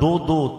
2-2,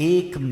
1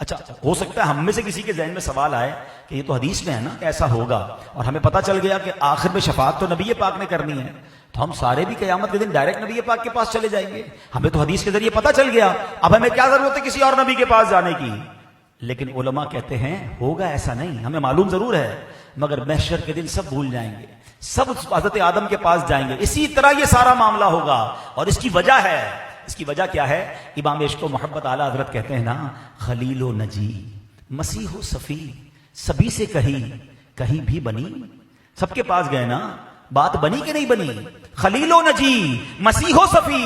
اچھا ہو سکتا ہے ہم میں سے کسی کے ذہن میں سوال آئے کہ یہ تو حدیث میں ہے نا کہ ایسا ہوگا، اور ہمیں پتہ چل گیا کہ آخر میں شفاعت تو نبی پاک نے کرنی ہے، تو ہم سارے بھی قیامت کے دن ڈائریکٹ نبی پاک کے پاس چلے جائیں گے؟ ہمیں تو حدیث کے ذریعے پتہ چل گیا، اب ہمیں کیا ضرورت ہے کسی اور نبی کے پاس جانے کی؟ لیکن علماء کہتے ہیں ہوگا ایسا نہیں، ہمیں معلوم ضرور ہے، مگر محشر کے دن سب بھول جائیں گے، سب حضرت آدم کے پاس جائیں گے، اسی طرح یہ سارا معاملہ ہوگا۔ اور اس کی وجہ ہے، اس کی وجہ کیا ہے؟ امام عشق و محبت اعلیٰ حضرت کہتے ہیں نا، خلیل و نجی مسیح و صفی سبھی سے کہیں بھی بنی، سب کے پاس گئے نا، بات بنی کہ نہیں بنی؟ خلیل و نجی مسیح و صفی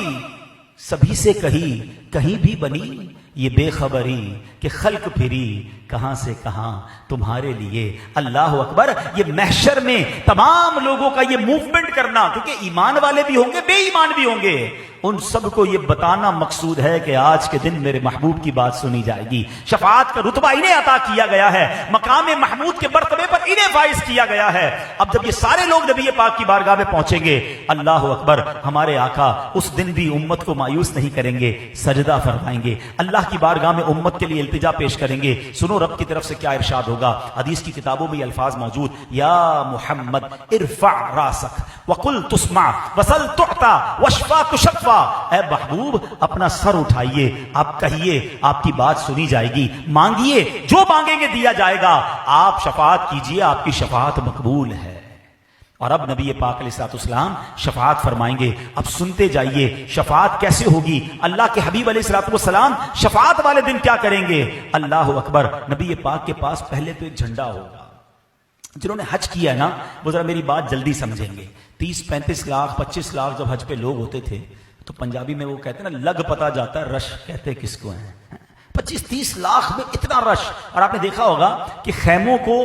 سبھی سے کہیں بھی بنی، یہ بے خبری کہ خلق پھری کہاں سے کہاں تمہارے لیے۔ اللہ اکبر! یہ محشر میں تمام لوگوں کا یہ موومنٹ کرنا، کیونکہ ایمان والے بھی ہوں گے بے ایمان بھی ہوں گے، ان سب کو یہ بتانا مقصود ہے کہ آج کے دن میرے محبوب کی بات سنی جائے گی، شفاعت کا رتبہ انہیں عطا کیا گیا ہے، مقام محمود کے مرتبے پر انہیں فائز کیا گیا ہے۔ اب جب یہ سارے لوگ نبی پاک کی بارگاہ میں پہنچیں گے، اللہ اکبر، ہمارے آقا اس دن بھی امت کو مایوس نہیں کریں گے، سجدہ فرمائیں گے، اللہ کی بارگاہ میں امت کے لیے التجا پیش کریں گے۔ سنو رب کی طرف سے کیا ارشاد ہوگا، حدیث کی کتابوں میں یہ الفاظ موجود، یا محمد ارفع راسک وقل تسمع وسل تعطى واشفع تشفع، اے محبوب اپنا سر اٹھائیے، آپ کہیے آپ کی بات سنی جائے گی، مانگیے جو مانگیں گے دیا جائے گا، آپ شفاعت کیجیے آپ کی شفاعت مقبول ہے۔ اور اب نبی پاک علیہ الصلوۃ والسلام شفاعت فرمائیں گے۔ اب سنتے جائیے شفاعت کیسے ہوگی، اللہ کے حبیب علیہ الصلوۃ والسلام شفاعت والے دن کیا کریں گے۔ اللہ اکبر! نبی پاک کے پاس پہلے تو ایک جھنڈا ہوگا۔ جنہوں نے حج کیا ہے نا وہ ذرا میری بات جلدی سمجھیں گے، 30-35 لاکھ 25 لاکھ جب حج پہ لوگ ہوتے تھے تو پنجابی میں وہ کہتے ہیں نا، لگ پتا جاتا ہے رش کہتے کس کو ہیں، 25-30 لاکھ میں اتنا رش۔ اور آپ نے دیکھا ہوگا کہ خیموں کو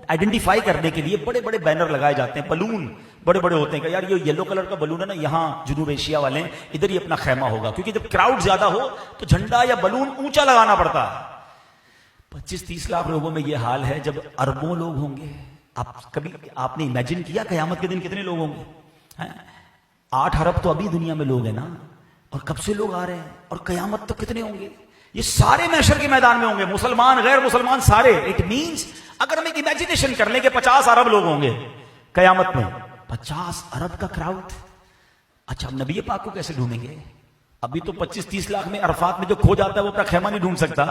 آئیڈینٹیفائی کرنے کے لیے بڑے بڑے بینر لگائے جاتے ہیں، بلون بڑے بڑے ہوتے ہیں کہ یار یہ یلو کلر کا بلون ہے نا، یہاں جنوب ایشیا والے ادھر ہی اپنا خیمہ ہوگا، کیونکہ جب کراؤڈ زیادہ ہو تو جھنڈا یا بلون اونچا لگانا پڑتا ہے۔ 25-30 لاکھ لوگوں میں یہ حال ہے، جب اربوں لوگ ہوں گے، آپ نے امیجن کیا قیامت کے دن کتنے لوگ ہوں گے؟ 8 ارب تو ابھی دنیا میں لوگ ہیں نا، اور کب سے لوگ آ رہے ہیں، اور قیامت تک کتنے ہوں گے؟ یہ سارے محشر کے میدان میں ہوں گے، مسلمان غیر مسلمان سارے۔ اٹ مینس اگر ہم ایک امیجنیشن کر لیں کہ 50 ارب لوگ ہوں گے قیامت میں، 50 ارب کا کراؤڈ، اچھا ہم نبی پاک کو کیسے ڈھونڈیں گے؟ ابھی تو 25-30 لاکھ میں عرفات میں جو کھو جاتا ہے وہ اپنا خیمہ نہیں ڈھونڈ سکتا،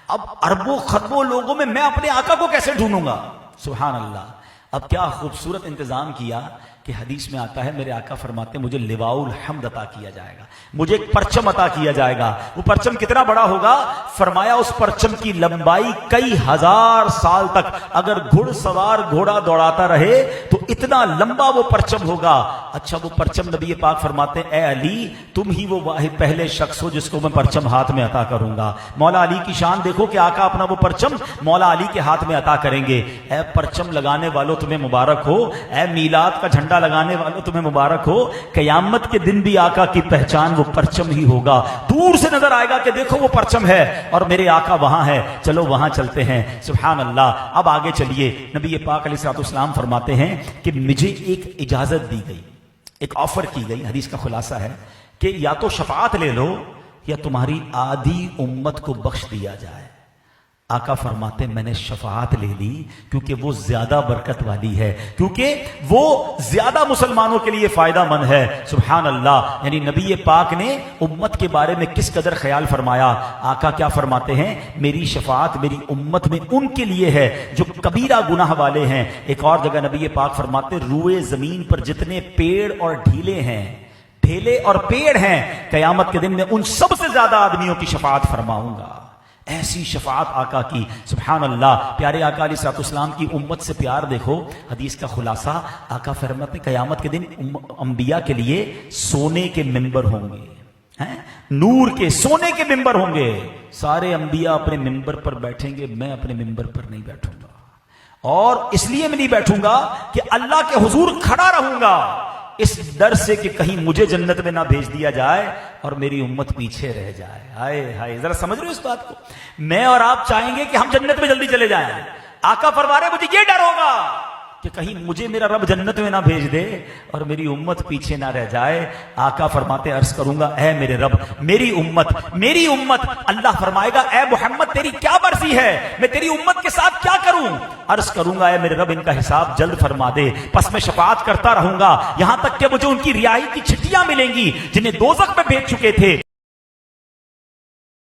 اب اربوں خربوں لوگوں میں میں اپنے آقا کو کیسے ڈھونڈوں گا؟ سبحان اللہ! اب کیا خوبصورت انتظام کیا کہ حدیث میں آتا ہے میرے آقا فرماتے ہیں مجھے لواء الحمد عطا کیا جائے گا، مجھے ایک پرچم عطا کیا جائے گا۔ وہ پرچم کتنا بڑا ہوگا؟ فرمایا اس پرچم کی لمبائی کئی ہزار سال تک، اگر گھڑ سوار گھوڑا دوڑاتا رہے تو اتنا لمبا وہ پرچم ہوگا۔ اچھا وہ پرچم نبی پاک فرماتے ہیں اے علی تم ہی وہ واحد پہلے شخص ہو جس کو میں پرچم ہاتھ میں عطا کروں گا۔ مولا علی کی شان دیکھو کہ آقا اپنا وہ پرچم مولا علی کے ہاتھ میں عطا کریں گے۔ اے پرچم لگانے والوں تمہیں مبارک ہو، اے میلاد کا جھنڈا لگانے والوں تمہیں مبارک ہو، قیامت کے دن بھی آقا کی پہچان وہ پرچم ہی ہوگا۔ دور سے نظر آئے گا کہ دیکھو وہ پرچم ہے اور میرے آقا وہاں ہے، چلو وہاں چلتے ہیں۔ سبحان اللہ! اب آگے چلیے، نبی پاک علیہ الصلوۃ والسلام فرماتے ہیں کہ مجھے ایک اجازت دی گئی، ایک آفر کی گئی، حدیث کا خلاصہ ہے کہ یا تو شفاعت لے لو یا تمہاری آدھی امت کو بخش دیا جائے۔ آقا فرماتے میں نے شفاعت لے لی کیونکہ وہ زیادہ برکت والی ہے، کیونکہ وہ زیادہ مسلمانوں کے لیے فائدہ مند ہے۔ سبحان اللہ! یعنی نبی پاک نے امت کے بارے میں کس قدر خیال فرمایا۔ آقا کیا فرماتے ہیں؟ میری شفاعت میری امت میں ان کے لیے ہے جو کبیرہ گناہ والے ہیں۔ ایک اور جگہ نبی پاک فرماتے روئے زمین پر جتنے پیڑ اور ڈھیلے ہیں، ڈھیلے اور پیڑ ہیں، قیامت کے دن میں ان سب سے زیادہ آدمیوں کی شفاعت فرماؤں گا۔ ایسی شفاعت آقا کی، سبحان اللہ! پیارے آقا علیہ الصلوۃ والسلام کی امت سے پیار دیکھو۔ حدیث کا خلاصہ آقا فرماتے ہیں قیامت کے دن انبیاء کے لیے سونے کے ممبر ہوں گے، نور کے سونے کے ممبر ہوں گے۔ سارے انبیاء اپنے ممبر پر بیٹھیں گے، میں اپنے ممبر پر نہیں بیٹھوں گا، اور اس لیے میں نہیں بیٹھوں گا کہ اللہ کے حضور کھڑا رہوں گا اس ڈر سے کہ کہیں مجھے جنت میں نہ بھیج دیا جائے اور میری امت پیچھے رہ جائے۔ ہائے ہائے! ذرا سمجھ رہے ہو اس بات کو؟ میں اور آپ چاہیں گے کہ ہم جنت میں جلدی چلے جائیں، آقا فرما رہے مجھے یہ ڈر ہوگا کہ کہیں مجھے میرا رب جنت میں نہ بھیج دے اور میری امت پیچھے نہ رہ جائے. آقا فرماتے عرض کروں گا اے میرے رب میری امت. اللہ فرمائے گا اے محمد تیری کیا مرضی ہے, میں تیری امت کے ساتھ کیا کروں؟ عرض کروں گا اے میرے رب ان کا حساب جلد فرما دے, پس میں شفاعت کرتا رہوں گا یہاں تک کہ مجھے ان کی رہائی کی چھٹیاں ملیں گی جنہیں دوزخ میں بھیج چکے تھے.